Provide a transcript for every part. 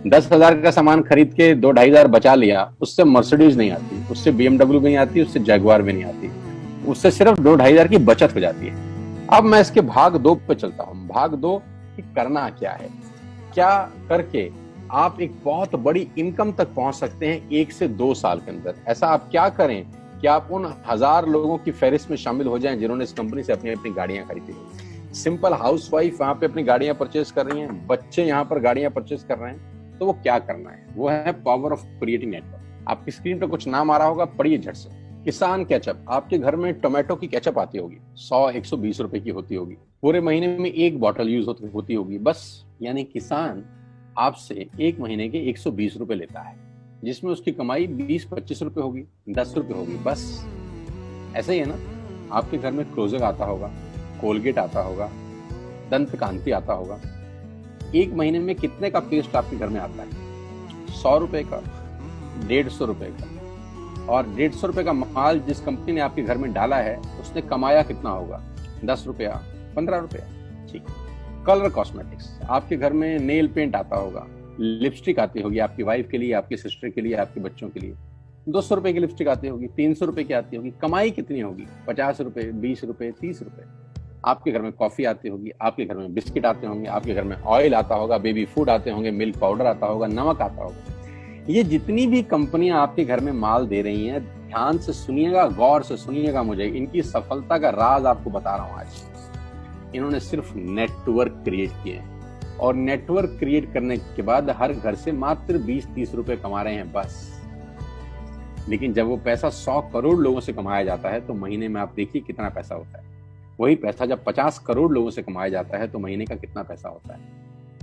10,000 का सामान खरीद के 2-2,500 बचा लिया, उससे मर्सिडीज नहीं आती, उससे BMW भी नहीं आती, उससे जगुआर भी नहीं आती, उससे सिर्फ 2-2,500 की बचत हो जाती है। अब मैं इसके भाग 2 पे चलता हूँ। भाग 2 कि करना क्या है, क्या करके आप एक बहुत बड़ी इनकम तक पहुंच सकते हैं 1 से 2 साल के अंदर। ऐसा आप क्या करें कि आप उन 1000 लोगों की फहरिस्त में शामिल हो जाएं जिन्होंने इस कंपनी से अपनी अपनी गाड़ियां खरीदी हैं। सिंपल हाउसवाइफ वहां पे अपनी गाड़ियां परचेज कर रही हैं, बच्चे यहाँ पर गाड़ियां परचेज कर रहे हैं, तो वो क्या करना है, वो है पावर ऑफ क्रिएटिंग नेटवर्क। आपकी स्क्रीन पर कुछ नाम आ रहा होगा, पढ़िए झट से। किसान केचप, आपके घर में टोमेटो की केचप आती होगी, 100-120 रुपए की होती होगी, पूरे महीने में एक बॉटल यूज होती होगी बस। यानी किसान आपसे एक महीने के 120 रुपए लेता है, जिसमें उसकी कमाई 20-25 रुपए होगी, 10 रुपए होगी बस। ऐसा ही है ना, आपके घर में क्लोजर आता होगा, कोलगेट आता होगा, दंत कांति आता होगा। एक महीने में कितने का पेस्ट आपके घर में आता है? 100 रुपए का, 150 रुपए का। और 150 रुपए का माल जिस कंपनी ने आपके घर में डाला है, उसने कमाया कितना होगा? 10 रुपया, 15 रुपया। ठीक। कलर कॉस्मेटिक्स, आपके घर में नेल पेंट आता होगा, लिपस्टिक आती होगी आपकी वाइफ के लिए, आपकी सिस्टर के लिए, आपके बच्चों के लिए। 200 रुपए की लिपस्टिक आती होगी, 300 रुपए की आती होगी। कमाई कितनी होगी? 50 रुपए, 20 रुपए, 30 रुपए। आपके घर में कॉफी आती होगी, आपके घर में बिस्किट आते होंगे, आपके घर में ऑयल आता होगा, बेबी फूड आते होंगे, मिल्क पाउडर आता होगा, नमक आता होगा। ये जितनी भी कंपनियां आपके घर में माल दे रही हैं, ध्यान से सुनिएगा, गौर से सुनिएगा मुझे, इनकी सफलता का राज आपको बता रहा हूं आज। इन्होंने सिर्फ नेटवर्क क्रिएट किए हैं, और नेटवर्क क्रिएट करने के बाद हर घर से मात्र 20-30 रुपए कमा रहे हैं बस। लेकिन जब वो पैसा 100 करोड़ लोगों से कमाया जाता है तो महीने में आप देखिए कितना पैसा होता है। वही पैसा जब 50 करोड़ लोगों से कमाया जाता है तो महीने का कितना पैसा होता है।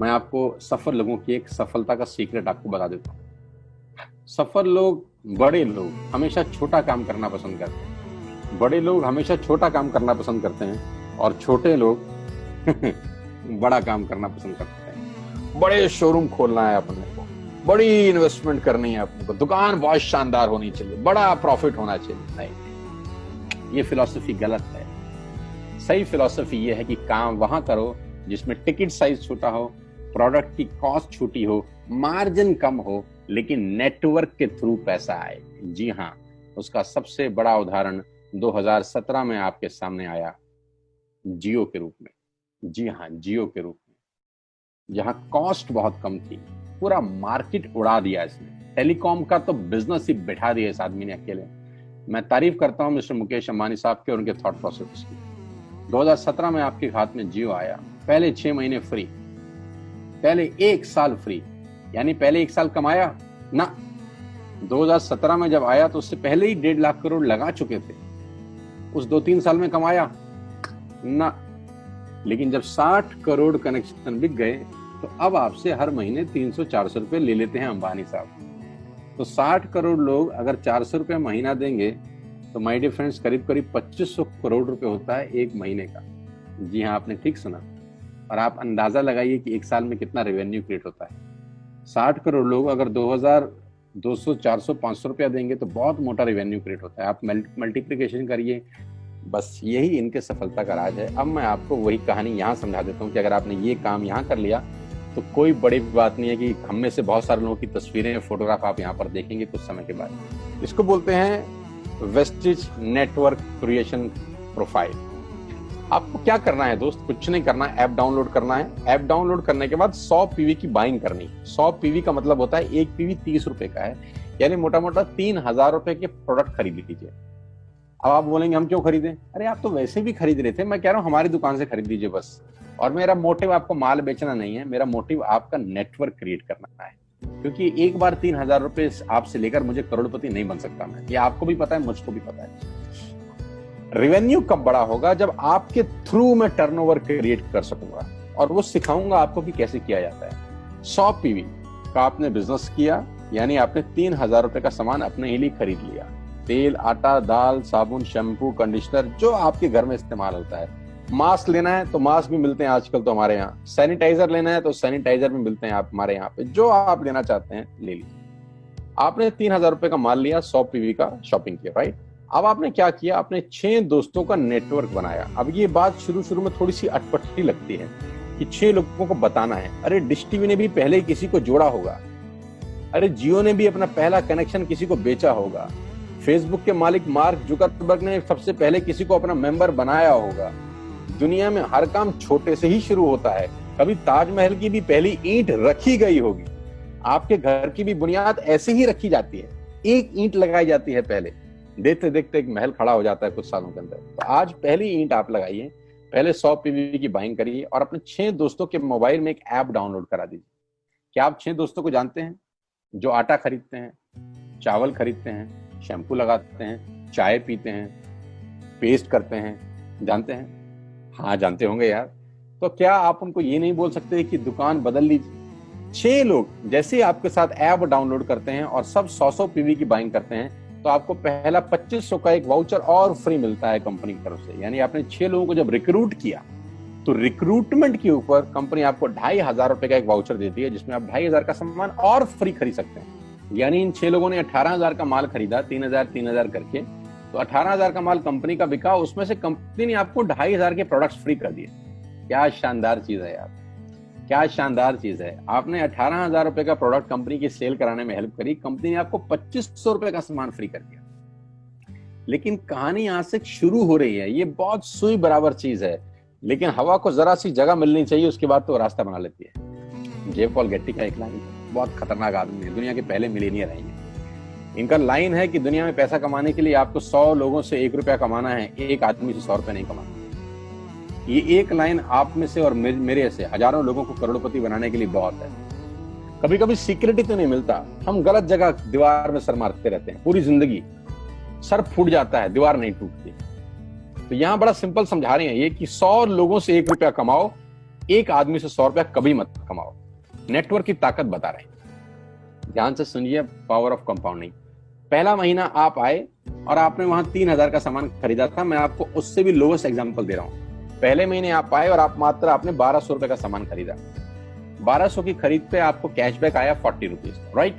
मैं आपको सफल लोगों की एक सफलता का सीक्रेट आपको बता देता हूँ। सफल लोग, बड़े लोग हमेशा छोटा काम करना पसंद करते हैं। बड़े लोग हमेशा छोटा काम करना पसंद करते हैं, और छोटे लोग बड़ा काम करना पसंद करते हैं। बड़े शोरूम खोलना है अपने को, बड़ी इन्वेस्टमेंट करनी है अपने को, दुकान बहुत शानदार होनी चाहिए, बड़ा प्रॉफिट होना चाहिए। नहीं, ये फिलॉसफी गलत है। सही फिलॉसफी ये है कि काम वहां करो जिसमें टिकट साइज छोटा हो, प्रोडक्ट की कॉस्ट छोटी हो, मार्जिन कम हो, लेकिन नेटवर्क के थ्रू पैसा आए। जी हाँ, उसका सबसे बड़ा उदाहरण 2017 में आपके सामने आया, जियो के रूप में। जी हाँ, जियो के रूप में, जहां कॉस्ट बहुत कम थी, पूरा मार्केट उड़ा दिया इसने। टेलीकॉम का तो बिजनेस ही बैठा दिया इस आदमी ने अकेले। मैं तारीफ करता हूं मिस्टर मुकेश अंबानी साहब के और उनके थॉट प्रोसेस की। 2017 में आपके हाथ में जियो आया, पहले 6 महीने फ्री, पहले 1 साल फ्री। यानी पहले 1 साल कमाया ना। 2017 में जब आया तो उससे पहले ही 1.5 लाख करोड़ लगा चुके थे। उस 2-3 साल में कमाया ना। लेकिन जब 60 करोड़ कनेक्शन बिक गए तो अब आपसे हर महीने 300-400 रुपए ले लेते हैं अंबानी साहब। तो 60 करोड़ लोग अगर 400 रुपए महीना देंगे तो माय डियर फ्रेंड्स, करीब करीब 2500 करोड़ रुपए होता है एक महीने का। जी हाँ, आपने ठीक सुना। और आप अंदाजा लगाइए कि 1 साल में कितना रेवेन्यू क्रिएट होता है। 60 करोड़ लोग अगर 2000, 200, 400, 500 रुपया देंगे तो बहुत मोटा रेवेन्यू क्रिएट होता है। आप मल्टीप्लिकेशन करिए, बस यही इनके सफलता का राज है। अब मैं आपको वही कहानी यहाँ समझा देता हूँ कि अगर आपने ये काम यहाँ कर लिया तो कोई बड़ी बात नहीं है कि हम में से बहुत सारे लोगों की तस्वीरें, फोटोग्राफ आप यहाँ पर देखेंगे कुछ समय के बाद। इसको बोलते हैं वेस्टेज नेटवर्क क्रिएशन प्रोफाइल। आपको क्या करना है दोस्त? कुछ नहीं करना है, ऐप डाउनलोड करना है। ऐप डाउनलोड करने के बाद 100 पीवी की बाइंग करनी। 100 पीवी का मतलब होता है 1 पीवी 30 रुपए का है, यानी मोटा मोटा 3000 रुपए के प्रोडक्ट खरीद लीजिए। अब आप बोलेंगे हम क्यों खरीदें? अरे आप तो वैसे भी खरीद रहे थे, मैं कह रहा हूँ हमारी दुकान से खरीद लीजिए बस। और मेरा मोटिव आपको माल बेचना नहीं है, मेरा मोटिव आपका नेटवर्क क्रिएट करना है। क्योंकि एक बार 3000 रुपए आपसे लेकर मुझे करोड़पति नहीं बन सकता मैं, ये आपको भी पता है, मुझको भी पता है। रेवेन्यू कब बड़ा होगा? जब आपके थ्रू मैं टर्नओवर क्रिएट कर सकूंगा, और वो सिखाऊंगा आपको कि कैसे किया जाता है। 100 पीवी का आपने बिजनेस किया, यानी आपने 3000 रुपए का सामान अपने ही लिए खरीद लिया। तेल, आटा, दाल, साबुन, शैम्पू, कंडीशनर, जो आपके घर में इस्तेमाल होता है। मास्क लेना है तो मास्क भी मिलते हैं आजकल तो हमारे यहाँ। सैनिटाइजर लेना है तो सैनिटाइजर भी मिलते हैं आप हमारे यहाँ पे। जो आप लेना चाहते हैं ले लीजिए। आपने 3000 रुपए का माल लिया, 100 पीवी का शॉपिंग किया, राइट? अब आपने क्या किया? आपने 6 दोस्तों का नेटवर्क बनाया। अब ये बात शुरू शुरू में थोड़ी सी अटपटी लगती है, कि 6 लोगों को बताना है। अरे डिश टीवी ने भी पहले किसी को जोड़ा होगा, अरे जियो ने भी अपना पहला कनेक्शन किसी को बेचा होगा, फेसबुक के मालिक मार्क जुकरबर्ग ने सबसे पहले किसी को अपना मेंबर बनाया होगा। दुनिया में हर काम छोटे से ही शुरू होता है। कभी ताजमहल की भी पहली ईंट रखी गई होगी, आपके घर की भी बुनियाद ऐसे ही रखी जाती है, एक ईंट लगाई जाती है पहले, देखते देखते एक महल खड़ा हो जाता है कुछ सालों के अंदर। तो आज पहली ईंट आप लगाइए, पहले 100 पीवी की बाइंग करिए और अपने 6 दोस्तों के मोबाइल में एक ऐप डाउनलोड करा दीजिए। क्या आप 6 दोस्तों को जानते हैं जो आटा खरीदते हैं, चावल खरीदते हैं, शैम्पू लगाते हैं, चाय पीते हैं, पेस्ट करते हैं? जानते हैं? हाँ जानते होंगे यार। तो क्या आप उनको ये नहीं बोल सकते कि दुकान बदल लीजिए? 6 लोग जैसे ही आपके साथ ऐप डाउनलोड करते हैं और सब 100 पीवी की बाइंग करते हैं तो आपको पहला 2500 का एक वाउचर और फ्री मिलता है कंपनी की तरफ से। यानी आपने 6 लोगों को जब रिक्रूट किया तो रिक्रूटमेंट के ऊपर कंपनी आपको 2500 रुपए का एक वाउचर देती है जिसमें आप 2500 का सामान और फ्री खरीद सकते हैं। यानी इन 6 लोगों ने 18,000 का माल खरीदा, 3,000 करके, तो 18,000 का माल कंपनी का बिका, उसमें से कंपनी ने आपको 2500 के प्रोडक्ट्स फ्री कर दिए। क्या शानदार चीज है यार, क्या शानदार चीज है। आपने 18,000 रुपए का प्रोडक्ट कंपनी की सेल कराने में हेल्प करी, कंपनी ने आपको 2500 रुपए का सामान फ्री कर दिया। लेकिन कहानी यहां से शुरू हो रही है। ये बहुत सुई बराबर चीज है, लेकिन हवा को जरा सी जगह मिलनी चाहिए, उसके बाद तो रास्ता बना लेती है। जे पॉल गेट्टी का एक लाइन, बहुत खतरनाक आदमी है, दुनिया के पहले मिलीनियर हैं। इनका लाइन है कि दुनिया में पैसा कमाने के लिए आपको 100 लोगों से 1 रुपया कमाना है, एक आदमी से 100 रुपया नहीं कमाना। ये एक लाइन आप में से और मेरे से हजारों लोगों को करोड़पति बनाने के लिए बहुत है। कभी कभी सिक्योरिटी तो नहीं मिलता, हम गलत जगह दीवार में सर मारते रहते हैं, पूरी जिंदगी सर फूट जाता है, दीवार नहीं टूटती। तो यहां बड़ा सिंपल समझा रहे हैं ये कि 100 लोगों से 1 रुपया कमाओ, एक आदमी से 100 रुपया कभी मत कमाओ। नेटवर्क की ताकत बता रहे हैं, ध्यान से सुनिए, पावर ऑफ कंपाउंडिंग। पहला महीना आप आए और आपने वहां 3,000 का सामान खरीदा था। मैं आपको उससे भी लोवेस्ट एग्जांपल दे रहा हूं। पहले महीने आप आए और आपने 1200 रुपए का सामान खरीदा। 1200 की खरीद पे आपको कैशबैक आया 40 रुपीज, राइट?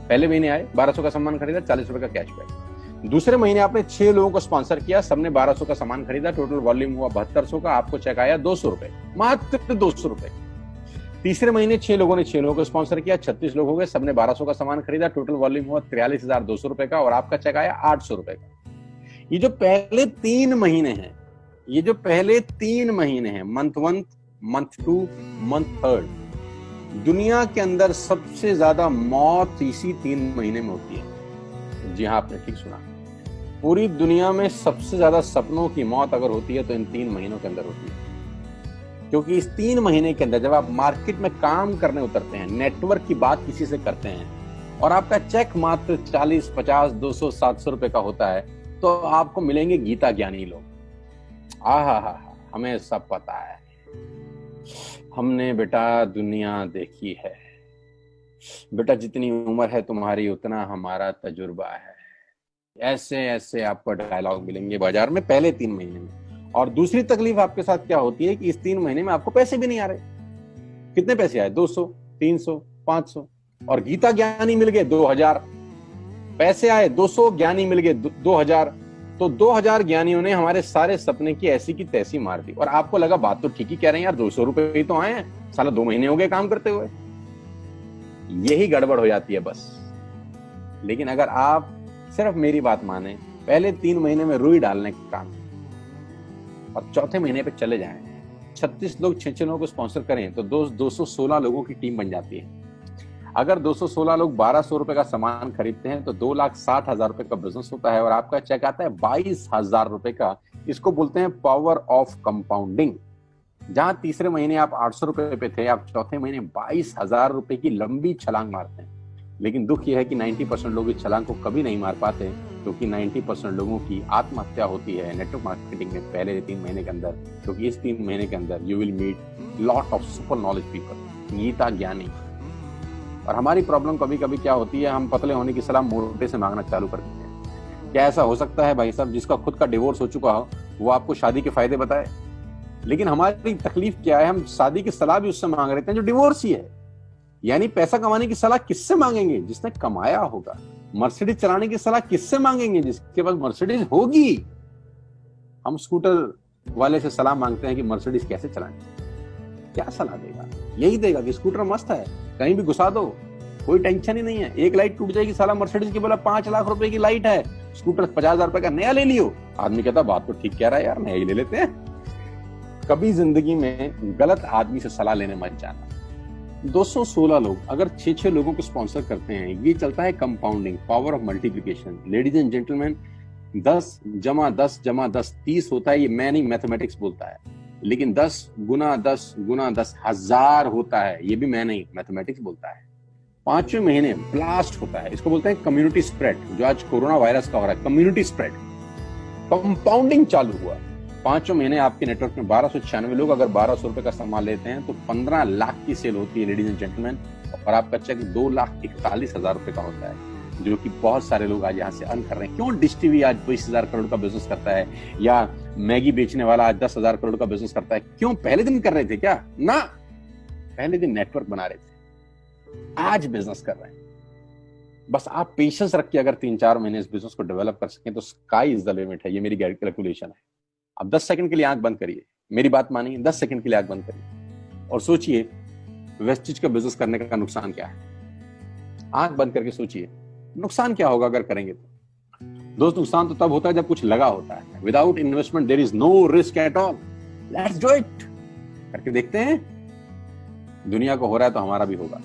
पहले महीने आए, 1200 का सामान खरीदा, 40 रुपए का कैशबैक। दूसरे महीने आपने 6 लोगों को स्पॉन्सर किया, सबने 1200 का सामान खरीदा, टोटल वॉल्यूम हुआ 7200 का, आपको चेक आया 200 रुपए, मात्र 200 रुपए। तीसरे महीने 6 लोगों ने 6 लोगों को स्पॉन्सर किया, 36 लोग हो गए, सबने 1200 का सामान खरीदा, टोटल वॉल्यूम हुआ 43,200 रुपए का और आपका चेक आया 800 रुपए का। ये जो पहले 3 महीने हैं, ये जो पहले 3 महीने हैं, मंथ 1, मंथ 2, मंथ 3, दुनिया के अंदर सबसे ज्यादा मौत इसी 3 महीने में होती है। जी हाँ, आपने ठीक सुना, पूरी दुनिया में सबसे ज्यादा सपनों की मौत अगर होती है तो इन 3 महीनों के अंदर होती है। क्योंकि इस 3 महीने के अंदर जब आप मार्केट में काम करने उतरते हैं, नेटवर्क की बात किसी से करते हैं और आपका चेक मात्र 40, 50, 200, 700 रुपए का होता है, तो आपको मिलेंगे गीता ज्ञानी लोग। आहा, हमें सब पता है, हमने बेटा दुनिया देखी है, बेटा जितनी उम्र है तुम्हारी उतना हमारा तजुर्बा है। ऐसे ऐसे आपको डायलॉग मिलेंगे बाजार में पहले 3 महीने में। और दूसरी तकलीफ आपके साथ क्या होती है कि इस 3 महीने में आपको पैसे भी नहीं आ रहे। कितने पैसे आए? 200, 300, 500, और गीता ज्ञानी मिल गए 2000। पैसे आए 200, ज्ञानी मिल गए 2000। तो 2000 ज्ञानियों ने हमारे सारे सपने की ऐसी की तैसी मार दी। और आपको लगा बात तो ठीक ही कह रहे हैं यार, 200 रुपए ही तो आए हैं, साला 2 महीने हो गए काम करते हुए। यही गड़बड़ हो जाती है बस। लेकिन अगर आप सिर्फ मेरी बात माने, पहले 3 महीने में रुई डालने का काम और चौथे महीने पे चले जाएं, 36 लोग 6 लोगों को स्पॉन्सर करें तो 216 लोगों की टीम बन जाती है। अगर 216 लोग 1200 रुपए का सामान खरीदते हैं तो 2,60,000 रुपए का बिजनेस होता है और आपका चेक आता है 22,000 रुपए का। इसको बोलते हैं पावर ऑफ कंपाउंडिंग। जहां तीसरे महीने आप 800 रुपए पे थे, आप चौथे महीने 22,000 रुपए की लंबी छलांग मारते हैं। लेकिन दुख यह है कि 90% लोग इस छलांग को कभी नहीं मार पाते, क्योंकि 90% लोगों की आत्महत्या होती है नेटवर्क मार्केटिंग में पहले 3 महीने के अंदर। क्योंकि इस 3 महीने के अंदर you will meet lot of super knowledge people, Gita ज्ञानी। और हमारी प्रॉब्लम कभी कभी क्या होती है, हम पतले होने की सलाह मोटे से मांगना चालू कर देते हैं। क्या ऐसा हो सकता है भाई साहब, जिसका खुद का डिवोर्स हो चुका हो वो आपको शादी के फायदे बताए? लेकिन हमारी तकलीफ क्या है, हम शादी की सलाह भी उससे मांग रहे हैं जो डिवोर्स ही है। यानी पैसा कमाने की सलाह किससे मांगेंगे? जिसने कमाया होगा। मर्सिडीज चलाने की सलाह किससे मांगेंगे? जिसके पास मर्सिडीज होगी। हम स्कूटर वाले से सलाह मांगते हैं कि मर्सिडीज कैसे चलाएं। क्या सलाह देगा? यही देगा कि स्कूटर मस्त है, कहीं भी घुसा दो, कोई टेंशन ही नहीं है। एक लाइट टूट जाएगी, साला मर्सिडीज की बोला 5 लाख रुपए की लाइट है, स्कूटर 50,000 रुपए का नया ले लियो। आदमी कहता बात तो ठीक कह रहा है यार, नया ही ले लेते हैं। कभी जिंदगी में गलत आदमी से सलाह लेने मत जाना। 216 लोग अगर 6-6 लोगों को स्पॉन्सर करते हैं, ये चलता है compounding, power of multiplication. Ladies and gentleman, 10 जमा 10 जमा 10 30 होता है, ये मैं नहीं, मैथमेटिक्स बोलता है। लेकिन 10 गुना 10 गुना 10 1000 होता है, ये भी मैं नहीं, मैथमेटिक्स बोलता है। 5वें महीने ब्लास्ट होता है, इसको बोलते हैं कम्युनिटी स्प्रेड, जो आज कोरोना वायरस का हो रहा है, कम्युनिटी स्प्रेड। कंपाउंडिंग चालू हुआ, 5वें महीने आपके नेटवर्क में 1296 लोग अगर 1200 रुपए का सामान लेते हैं तो 15 लाख की सेल होती है लेडीज एंड जेंटलमैन, और आपका चेक 2,41,000 रुपए का होता है, जो कि बहुत सारे लोग आज यहाँ से अर्न कर रहे हैं। क्यों डिश टीवी आज 20,000 करोड़ का बिजनेस करता है, या मैगी बेचने वाला आज 10,000 करोड़ का बिजनेस करता है? क्यों? पहले दिन कर रहे थे क्या? ना, पहले दिन नेटवर्क बना रहे थे, आज बिजनेस कर रहे हैं। बस आप पेशेंस रख के अगर 3-4 महीने इस बिजनेस को डेवलप कर सकें तो स्काई इज द लिमिट है। ये मेरी कैलकुलेशन है। अब 10 सेकंड के लिए आंख बंद करिए, मेरी बात मानिए, 10 सेकंड के लिए आंख बंद करिए और सोचिए वेस्टेज का बिजनेस करने का नुकसान क्या है। आंख बंद करके सोचिए नुकसान क्या होगा अगर करेंगे तो। दोस्त, नुकसान तो तब होता है जब कुछ लगा होता है। Without investment there is no risk at all. Let's do it, करके देखते हैं। दुनिया को हो रहा है तो हमारा भी होगा।